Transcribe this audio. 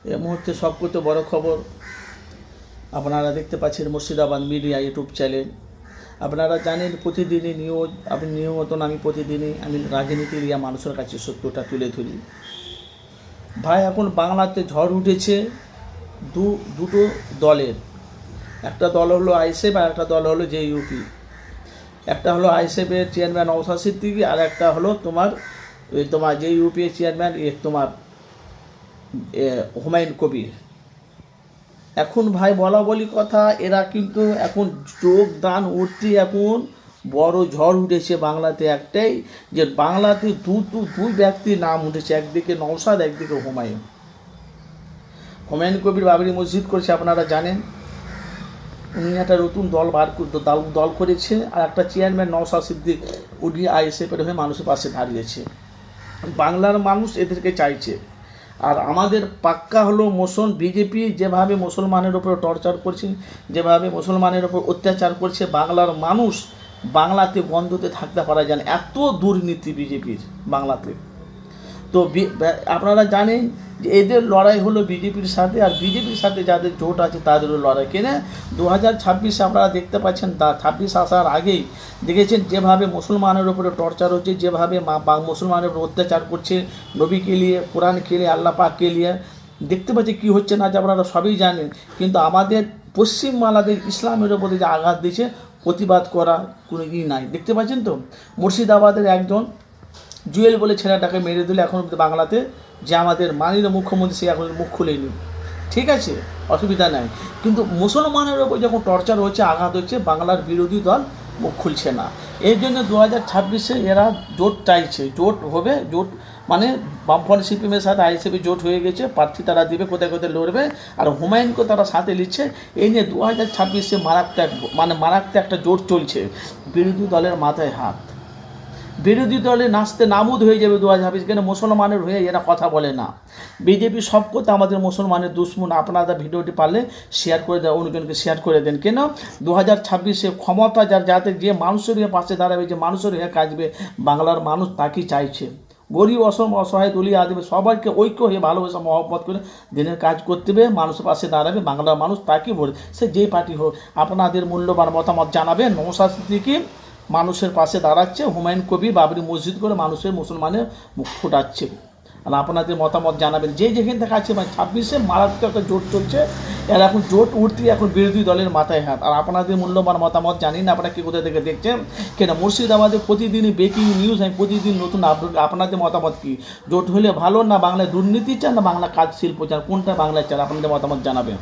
এই মুহূর্তে সবচেয়ে বড় খবর আপনারা দেখতে পাচ্ছেন মুর্শিদাবাদ মিডিয়া ইউটিউব চ্যানেল। আপনারা জানেন প্রতিদিনই নিউজ, আপনি নিয়মতন আমি প্রতিদিনই রাজনীতি নিয়ে মানুষের কাছে সত্যটা তুলে ধরি। ভাই এখন বাংলাতে ঝড় উঠেছে দুটো দলের। একটা দল হলো আইএসএফ আর একটা দল হলো জেইউপি। একটা হলো আইএসএফের চেয়ারম্যান নওশাদ সিদ্দিকী আর একটা হলো তোমার জেইউপি এর চেয়ারম্যান তোমার হুমায়ুন কবির। এখন ভাই বলা বলি কথা, এরা কিন্তু এখন যোগদান উঠতে এখন বড় ঝড় উঠেছে বাংলাতে একটাই, যে বাংলাতে দুই ব্যক্তির নাম উঠেছে, একদিকে নওশাদ একদিকে হুমায়ুন কবির বাবরি মসজিদ করেছে আপনারা জানেন। উনি একটা নতুন দল করেছে, আর একটা চেয়ারম্যান নওশাদ সিদ্দিক উনি আইএসএফের হয়ে মানুষের পাশে দাঁড়িয়েছে। বাংলার মানুষ এদেরকে চাইছে। আর আমাদের পাক্কা হলো বিজেপি যেভাবে মুসলমানের উপর টর্চার করছে, যেভাবে মুসলমানের উপর অত্যাচার করছে, বাংলার মানুষ বাংলাতে বন্ধতে থাকতে পারা যায় না, এত দুর্নীতি বিজেপির বাংলাতে। তো আপনারা জানেন যে এদের লড়াই হলো বিজেপির সাথে, আর বিজেপির সাথে যাদের জোট আছে তাদেরও লড়াই। কেনা 2026 আপনারা দেখতে পাচ্ছেন, 26 আসার আগেই দেখেছেন যেভাবে মুসলমানের উপরে টর্চার হচ্ছে, যেভাবে মুসলমানের উপর অত্যাচার করছে, নবীকে নিয়ে, কোরআনকে নিয়ে, আল্লাহ পাককে নিয়ে। দেখতে পাচ্ছি কী হচ্ছে না যে আপনারা সবই জানেন, কিন্তু আমাদের পশ্চিমবাংলাদেশ ইসলামের উপরে যে আঘাত দিয়েছে প্রতিবাদ করা কোনো নাই। দেখতে পাচ্ছেন তো মুর্শিদাবাদের একজন জুয়েল বলে ছেলেটাকে মেরে দিলে এখন বাংলাতে, যে আমাদের মাননীয় মুখ্যমন্ত্রী সে এখন মুখ খুলেনি। ঠিক আছে, অসুবিধা নাই, কিন্তু মুসলমানের ওপর যখন টর্চার হচ্ছে, আঘাত হচ্ছে, বাংলার বিরোধী দল মুখ খুলছে না। এই জন্য 2026-এ এরা জোট চাইছে, জোট হবে, জোট মানে বামফ্রন্ট সিপিএমের সাথে আইএসএফের জোট হয়ে গেছে, প্রার্থী তারা দেবে, কোথায় কোথায় লড়বে, আর হুমায়ুনকে তারা সাথে নিচ্ছে। এই নিয়ে 2026-এ মারাত্মক একটা জোট চলছে। বিরোধী দলের মাথায় হাত, বিরোধী দলে নাচতে নামুদ হয়ে যাবে 2026, কেন মুসলমানের হয়ে এরা কথা বলে না। বিজেপি সব কথা আমাদের মুসলমানের দুশ্মন। আপনারা ভিডিওটি পারলে শেয়ার করে দেন, অন্যজনকে শেয়ার করে দেন। কেন 2026-এ ক্ষমতা যাতে যে মানুষের হয়ে পাশে দাঁড়াবে, যে মানুষের হয়ে কাজবে, বাংলার মানুষ তাকেই চাইছে। গরিব অসহায় দলীয় আদিবে সবাইকে ঐক্য হয়ে ভালোবাসা মহব্বত করে দিনের কাজ করতে হবে, মানুষের পাশে দাঁড়াবে, বাংলার মানুষ তাকেই ভোট, সে যেই পার্টি হোক। আপনাদের মূল্যবান মতামত জানাবেন। নওশাদ সিদ্দিকী মানুষের পাশে দাঁড়াচ্ছে, হুমায়ুন কবির বাবরি মসজিদ করে মানুষের মুসলমানের মুখ ফোটাচ্ছে। আর আপনাদের মতামত জানাবেন। যেখানে দেখা আছে 26-এ মারাত্মক একটা জোট চলছে, এর এখন জোট উঠতে এখন বিরোধী দলের মাথায় হাত। আর আপনাদের মূল্যবান মতামত জানি না আপনারা কি কোথা থেকে দেখছেন, কেন মুর্শিদাবাদে প্রতিদিনই ব্রেকিং নিউজ, আমি প্রতিদিন নতুন আপডেট। আপনাদের মতামত কি, জোট হলে ভালো, না বাংলায় দুর্নীতি চান, না বাংলা কাজ শিল্প চান, কোনটা বাংলায় চান? আপনাদের মতামত জানাবেন।